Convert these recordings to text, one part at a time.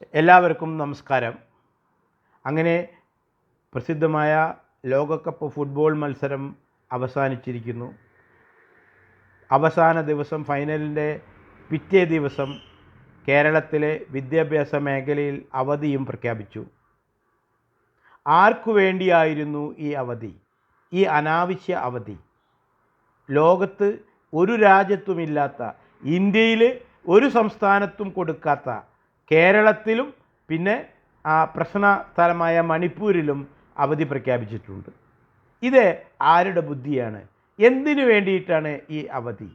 എല്ലാവർക്കും നമസ്കാരം. അങ്ങനെ പ്രസിദ്ധമായ ലോകകപ്പ് ഫുട്ബോൾ മത്സരം അവസാനിച്ചിരിക്കുന്നു. അവസാന ദിവസം, ഫൈനലിൻ്റെ പിറ്റേ ദിവസം കേരളത്തിലെ വിദ്യാഭ്യാസ മേഖലയിൽ അവധിയും പ്രഖ്യാപിച്ചു. ആർക്കു വേണ്ടിയായിരുന്നു ഈ അവധി, ഈ അനാവശ്യ അവധി? ലോകത്ത് ഒരു രാജ്യത്തുമില്ലാത്ത, ഇന്ത്യയിൽ ഒരു സംസ്ഥാനത്തും കൊടുക്കാത്ത, കേരളത്തിലും പിന്നെ പ്രശ്ന സ്ഥലമായ മണിപ്പൂരിലും അവധി പ്രഖ്യാപിച്ചിട്ടുണ്ട്. ഇത് ആരുടെ ബുദ്ധിയാണ്? എന്തിനു വേണ്ടിയിട്ടാണ് ഈ അവധി?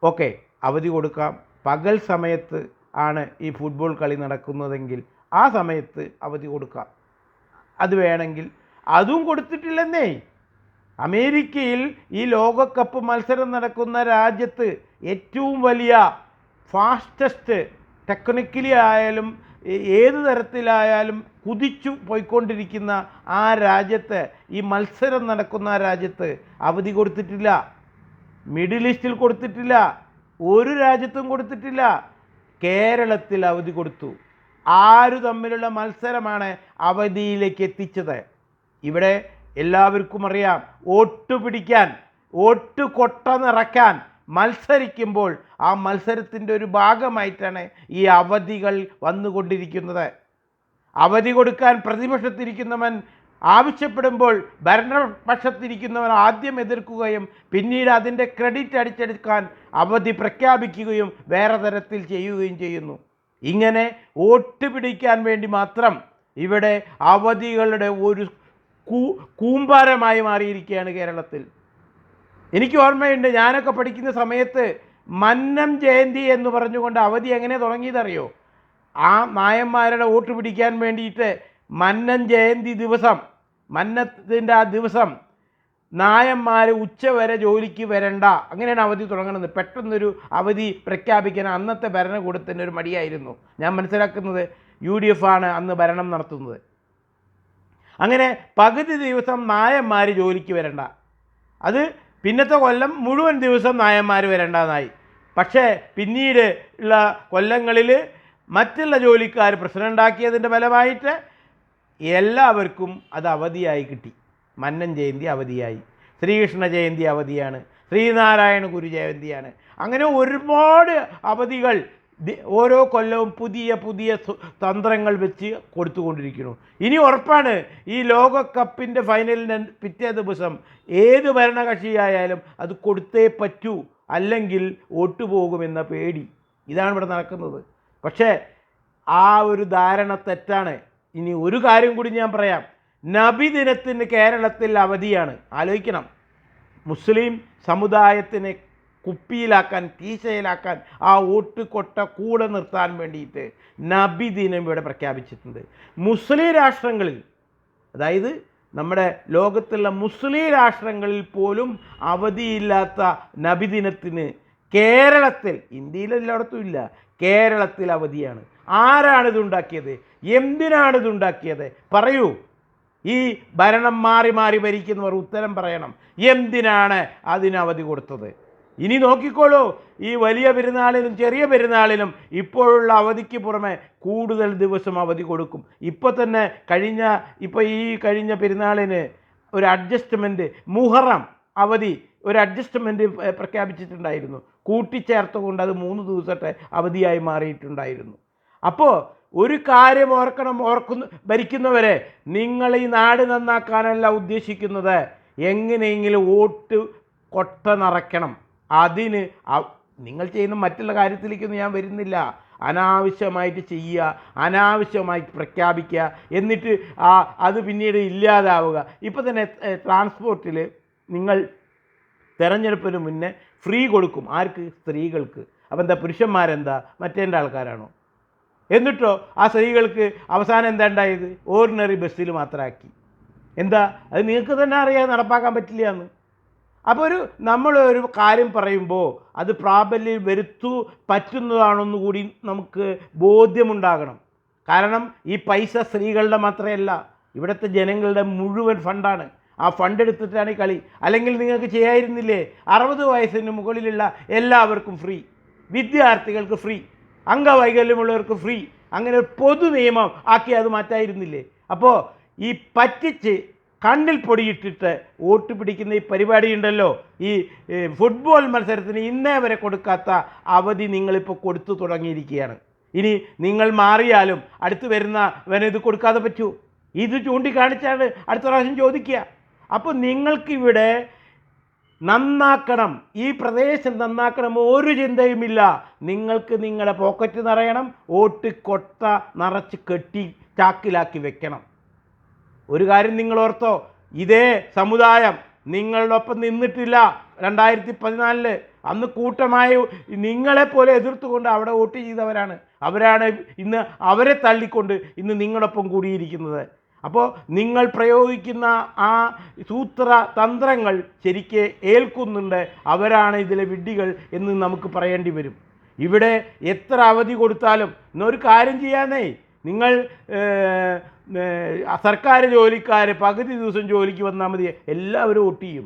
ഓക്കെ, അവധി കൊടുക്കാം. പകൽ സമയത്ത് ആണ് ഈ ഫുട്ബോൾ കളി നടക്കുന്നതെങ്കിൽ ആ സമയത്ത് അവധി കൊടുക്കാം. അത് വേണമെങ്കിൽ. അതും കൊടുത്തിട്ടില്ലെന്നേ. അമേരിക്കയിൽ ഈ ലോകകപ്പ് മത്സരം നടക്കുന്ന രാജ്യത്ത് ഏറ്റവും വലിയ ഫാസ്റ്റസ്റ്റ്, ടെക്നിക്കലി ആയാലും ഏത് തരത്തിലായാലും കുതിച്ചു പോയിക്കൊണ്ടിരിക്കുന്ന ആ രാജ്യത്ത്, ഈ മത്സരം നടക്കുന്ന രാജ്യത്ത് അവധി കൊടുത്തിട്ടില്ല. മിഡിൽ ഈസ്റ്റിൽ കൊടുത്തിട്ടില്ല, ഒരു രാജ്യത്തും കൊടുത്തിട്ടില്ല. കേരളത്തിൽ അവധി കൊടുത്തു. ആരു തമ്മിലുള്ള മത്സരമാണ് അവധിയിലേക്ക് എത്തിച്ചത്? ഇവിടെ എല്ലാവർക്കും അറിയാം, വോട്ട് പിടിക്കാൻ, വോട്ട് കൊട്ട നിറയ്ക്കാൻ മത്സരിക്കുമ്പോൾ ആ മത്സരത്തിൻ്റെ ഒരു ഭാഗമായിട്ടാണ് ഈ അവധികൾ വന്നുകൊണ്ടിരിക്കുന്നത്. അവധി കൊടുക്കാൻ പ്രതിപക്ഷത്തിരിക്കുന്നവൻ ആവശ്യപ്പെടുമ്പോൾ ഭരണപക്ഷത്തിരിക്കുന്നവൻ ആദ്യം എതിർക്കുകയും പിന്നീട് അതിൻ്റെ ക്രെഡിറ്റ് അടിച്ചെടുക്കാൻ അവധി പ്രഖ്യാപിക്കുകയും വേറെ തരത്തിൽ ചെയ്യുകയും ചെയ്യുന്നു. ഇങ്ങനെ വോട്ട് പിടിക്കാൻ വേണ്ടി മാത്രം ഇവിടെ അവധികളുടെ ഒരു കൂമ്പാരമായി മാറിയിരിക്കുകയാണ് കേരളത്തിൽ. എനിക്ക് ഓർമ്മയുണ്ട്, ഞാനൊക്കെ പഠിക്കുന്ന സമയത്ത് മന്നം ജയന്തി എന്ന് പറഞ്ഞുകൊണ്ട് അവധി എങ്ങനെ തുടങ്ങിയതറിയോ? ആ നായന്മാരുടെ വോട്ട് പിടിക്കാൻ വേണ്ടിയിട്ട് മന്നം ജയന്തി ദിവസം, മന്നത്തിൻ്റെ ആ ദിവസം നായന്മാർ ഉച്ചവരെ ജോലിക്ക് വരണ്ട, അങ്ങനെയാണ് അവധി തുടങ്ങുന്നത്. പെട്ടെന്നൊരു അവധി പ്രഖ്യാപിക്കാൻ അന്നത്തെ ഭരണകൂടത്തിൻ്റെ ഒരു മടിയായിരുന്നു. ഞാൻ മനസ്സിലാക്കുന്നത് UDF ആണ് അന്ന് ഭരണം നടത്തുന്നത്. അങ്ങനെ പകുതി ദിവസം നായന്മാർ ജോലിക്ക് വരണ്ട, അത് പിന്നത്തെ കൊല്ലം മുഴുവൻ ദിവസം നായന്മാർ വരണ്ടെന്നായി. പക്ഷേ പിന്നീട് ഉള്ള കൊല്ലങ്ങളിൽ മറ്റുള്ള ജോലിക്കാർ പ്രശ്നമുണ്ടാക്കിയതിൻ്റെ ഫലമായിട്ട് എല്ലാവർക്കും അത് അവധിയായി കിട്ടി. മന്നം ജയന്തി അവധിയായി, ശ്രീകൃഷ്ണ ജയന്തി അവധിയാണ്, ശ്രീനാരായണ ഗുരു ജയന്തിയാണ്. അങ്ങനെ ഒരുപാട് അവധികൾ ഓരോ കൊല്ലവും പുതിയ പുതിയ തന്ത്രങ്ങൾ വെച്ച് കൊടുത്തുകൊണ്ടിരിക്കുന്നു. ഇനി ഉറപ്പാണ്, ഈ ലോകകപ്പിൻ്റെ ഫൈനലിന് പിറ്റേ ദിവസം ഏത് ഭരണകക്ഷിയായാലും അത് കൊടുത്തേ പറ്റൂ, അല്ലെങ്കിൽ വോട്ട് പോകുമെന്ന പേടി. ഇതാണ് ഇവിടെ നടക്കുന്നത്. പക്ഷേ ആ ഒരു ധാരണ തെറ്റാണ്. ഇനി ഒരു കാര്യം കൂടി ഞാൻ പറയാം. നബിദിനത്തിന് കേരളത്തിൽ അവധിയാണ്. ആലോചിക്കണം. മുസ്ലിം സമുദായത്തിനെ കുപ്പിയിലാക്കാൻ, കീശയിലാക്കാൻ, ആ വോട്ട് കൊട്ട കൂടെ നിർത്താൻ വേണ്ടിയിട്ട് നബിദിനം ഇവിടെ പ്രഖ്യാപിച്ചിട്ടുണ്ട്. മുസ്ലിം രാഷ്ട്രങ്ങളിൽ, അതായത് നമ്മുടെ ലോകത്തുള്ള മുസ്ലിം രാഷ്ട്രങ്ങളിൽ പോലും അവധിയില്ലാത്ത നബിദിനത്തിന് കേരളത്തിൽ, ഇന്ത്യയിൽ എല്ലായിടത്തും ഇല്ല, കേരളത്തിൽ അവധിയാണ്. ആരാണിതുണ്ടാക്കിയത്? എന്തിനാണിതുണ്ടാക്കിയത്? പറയൂ. ഈ ഭരണം മാറി മാറി ഭരിക്കുന്നവർ ഉത്തരം പറയണം. എന്തിനാണ് അതിന് അവധി കൊടുത്തത്? ഇനി നോക്കിക്കോളൂ, ഈ വലിയ പെരുന്നാളിനും ചെറിയ പെരുന്നാളിനും ഇപ്പോഴുള്ള അവധിക്ക് പുറമെ കൂടുതൽ ദിവസം അവധി കൊടുക്കും. ഇപ്പോൾ തന്നെ കഴിഞ്ഞ പെരുന്നാളിന് ഒരു അഡ്ജസ്റ്റ്മെൻറ്റ്, മുഹറം അവധി ഒരു അഡ്ജസ്റ്റ്മെൻറ്റ് പ്രഖ്യാപിച്ചിട്ടുണ്ടായിരുന്നു. കൂട്ടിച്ചേർത്തുകൊണ്ട് അത് 3 ദിവസത്തെ അവധിയായി മാറിയിട്ടുണ്ടായിരുന്നു. അപ്പോൾ ഒരു കാര്യം ഭരിക്കുന്നവരെ, നിങ്ങൾ ഈ നാട് നന്നാക്കാനല്ല ഉദ്ദേശിക്കുന്നത്, എങ്ങനെയെങ്കിലും വോട്ട് കൊട്ട നിറയ്ക്കണം. അതിന് നിങ്ങൾ ചെയ്യുന്ന മറ്റുള്ള കാര്യത്തിലേക്കൊന്നും ഞാൻ വരുന്നില്ല. അനാവശ്യമായിട്ട് ചെയ്യുക, അനാവശ്യമായിട്ട് പ്രഖ്യാപിക്കുക, എന്നിട്ട് അത് പിന്നീട് ഇല്ലാതാവുക. ഇപ്പോൾ തന്നെ ട്രാൻസ്പോർട്ടിൽ നിങ്ങൾ തെരഞ്ഞെടുപ്പിന് മുന്നേ ഫ്രീ കൊടുക്കും. ആർക്ക്? സ്ത്രീകൾക്ക്. അപ്പോൾ എന്താ, പുരുഷന്മാരെന്താ മറ്റേൻ്റെ ആൾക്കാരാണോ? എന്നിട്ടോ ആ സ്ത്രീകൾക്ക് അവസാനം എന്താ ഉണ്ടായത്? ഓർഡിനറി ബസ്സിൽ മാത്രമാക്കി. എന്താ, അത് നിങ്ങൾക്ക് തന്നെ അറിയാം നടപ്പാക്കാൻ പറ്റില്ല എന്ന്. അപ്പോൾ നമ്മളൊരു കാര്യം പറയുമ്പോൾ അത് പ്രാബല്യം പറ്റുന്നതാണെന്ന് കൂടി നമുക്ക് ബോധ്യമുണ്ടാകണം. കാരണം ഈ പൈസ സ്ത്രീകളുടെ മാത്രമല്ല, ഇവിടുത്തെ ജനങ്ങളുടെ മുഴുവൻ ഫണ്ടാണ്. ആ ഫണ്ട് എടുത്തിട്ടാണ് ഈ കളി. അല്ലെങ്കിൽ നിങ്ങൾക്ക് ചെയ്യായിരുന്നില്ലേ 60 വയസ്സിന് മുകളിലുള്ള എല്ലാവർക്കും ഫ്രീ, വിദ്യാർത്ഥികൾക്ക് ഫ്രീ, അംഗവൈകല്യമുള്ളവർക്ക് ഫ്രീ, അങ്ങനെ ഒരു പൊതു നിയമം ആക്കി അത് മാറ്റായിരുന്നില്ലേ? അപ്പോൾ ഈ പറ്റിച്ച് കണ്ണിൽ പൊടിയിട്ടിട്ട് വോട്ട് പിടിക്കുന്ന ഈ പരിപാടിയുണ്ടല്ലോ, ഈ ഫുട്ബോൾ മത്സരത്തിന് ഇന്നേ വരെ കൊടുക്കാത്ത അവധി നിങ്ങളിപ്പോൾ കൊടുത്തു തുടങ്ങിയിരിക്കുകയാണ്. ഇനി നിങ്ങൾ മാറിയാലും അടുത്ത് വരുന്നവന് ഇത് കൊടുക്കാതെ പറ്റൂ? ഇത് ചൂണ്ടിക്കാണിച്ചാണ് അടുത്ത പ്രാവശ്യം ചോദിക്കുക. അപ്പോൾ നിങ്ങൾക്കിവിടെ നന്നാക്കണം, ഈ പ്രദേശം നന്നാക്കണം, ഒരു ചിന്തയുമില്ല. നിങ്ങൾക്ക് നിങ്ങളുടെ പോക്കറ്റ് നിറയണം, വോട്ട് കൊട്ട നിറച്ച് കെട്ടി ചാക്കിലാക്കി വെക്കണം. ഒരു കാര്യം നിങ്ങൾ ഓർത്തോ, ഇതേ സമുദായം നിങ്ങളുടെ ഒപ്പം നിന്നിട്ടില്ല 2014. അന്ന് കൂട്ടമായി നിങ്ങളെപ്പോലെ എതിർത്തുകൊണ്ട് അവിടെ വോട്ട് ചെയ്തവരാണ്. അവരാണ് ഇന്ന് അവരെ തള്ളിക്കൊണ്ട് ഇന്ന് നിങ്ങളൊപ്പം കൂടിയിരിക്കുന്നത്. അപ്പോൾ നിങ്ങൾ പ്രയോഗിക്കുന്ന ആ തന്ത്രങ്ങൾ ശരിക്ക് ഏൽക്കുന്നുണ്ട്. അവരാണ് ഇതിലെ വിഡ്ഢികൾ എന്ന് നമുക്ക് പറയേണ്ടി വരും. ഇവിടെ എത്ര അവധി കൊടുത്താലും ഇന്നൊരു കാര്യം ചെയ്യാന്നേ, നിങ്ങൾ സർക്കാർ ജോലിക്കാർ പകുതി ദിവസം ജോലിക്ക് വന്നാൽ മതി, എല്ലാവരും വോട്ട് ചെയ്യും.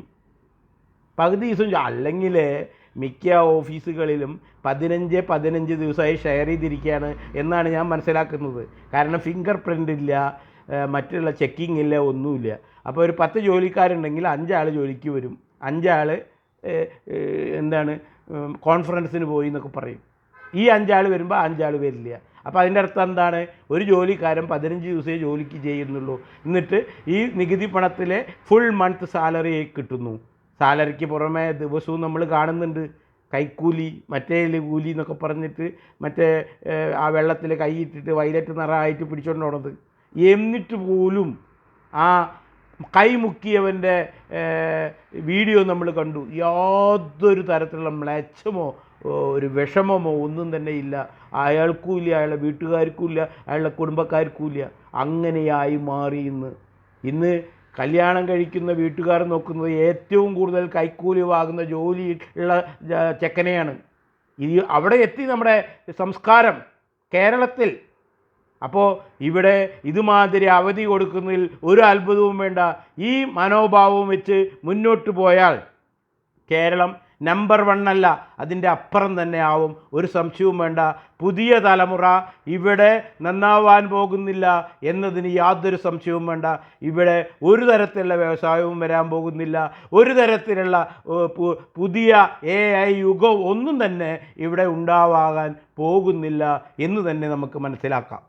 പകുതി ദിവസം അല്ലെങ്കിൽ മിക്ക ഓഫീസുകളിലും 15 ദിവസമായി ഷെയർ ചെയ്തിരിക്കുകയാണ് എന്നാണ് ഞാൻ മനസ്സിലാക്കുന്നത്. കാരണം ഫിംഗർ പ്രിൻ്റ് ഇല്ല, മറ്റുള്ള ചെക്കിംഗ് ഇല്ല, ഒന്നുമില്ല. അപ്പോൾ ഒരു 10 ജോലിക്കാരുണ്ടെങ്കിൽ 5 ആൾ ജോലിക്ക് വരും, 5 ആൾ കോൺഫറൻസിന് പോയി എന്നൊക്കെ പറയും. ഈ 5 ആൾ വരുമ്പോൾ 5 ആൾ വരില്ല. അപ്പോൾ അതിൻ്റെ അർത്ഥം എന്താണ്? ഒരു ജോലിക്കാരൻ 15 ദിവസമേ ജോലിക്ക് ചെയ്യുന്നുള്ളൂ. എന്നിട്ട് ഈ നികുതി പണത്തിലെ ഫുൾ മന്ത് സാലറി കിട്ടുന്നു. സാലറിക്ക് പുറമെ ദിവസവും നമ്മൾ കാണുന്നുണ്ട് കൈക്കൂലി, മറ്റേ കൂലി എന്നൊക്കെ പറഞ്ഞിട്ട് മറ്റേ ആ വെള്ളത്തിൽ കൈയിട്ടിട്ട് വയലറ്റ് നിറമായിട്ട് പിടിച്ചുകൊണ്ട് പോണത്. എന്നിട്ട് പോലും ആ കൈമുക്കിയവൻ്റെ വീഡിയോ നമ്മൾ കണ്ടു. യാതൊരു തരത്തിലുള്ള മ്ലേച്ഛമോ ഒരു വിഷമമോ ഒന്നും തന്നെ ഇല്ല. അയാൾക്കും ഇല്ല, അയാളുടെ വീട്ടുകാർക്കും ഇല്ല, അയാളുടെ കുടുംബക്കാർക്കും ഇല്ല. അങ്ങനെയായി മാറി ഇന്ന് കല്യാണം കഴിക്കുന്ന വീട്ടുകാർ നോക്കുന്നത് ഏറ്റവും കൂടുതൽ കൈക്കൂലി വാങ്ങുന്ന ജോലി ഉള്ള ചെക്കനെയാണ്. അവിടെ എത്തി നമ്മുടെ സംസ്കാരം കേരളത്തിൽ. അപ്പോൾ ഇവിടെ ഇതുമാതിരി അവധി കൊടുക്കുന്നതിൽ ഒരു അത്ഭുതവും വേണ്ട. ഈ മനോഭാവവും വെച്ച് മുന്നോട്ട് പോയാൽ കേരളം നമ്പർ 1 അല്ല, അതിൻ്റെ അപ്പുറം തന്നെ ആവും, ഒരു സംശയവും വേണ്ട. പുതിയ തലമുറ ഇവിടെ നന്നാവാൻ പോകുന്നില്ല എന്നതിന് യാതൊരു സംശയവും വേണ്ട. ഇവിടെ ഒരു തരത്തിലുള്ള വ്യവസായവും വരാൻ പോകുന്നില്ല, ഒരു തരത്തിലുള്ള പുതിയ AI യുഗം ഒന്നും തന്നെ ഇവിടെ ഉണ്ടാവാൻ പോകുന്നില്ല എന്ന് തന്നെ നമുക്ക് മനസ്സിലാക്കാം.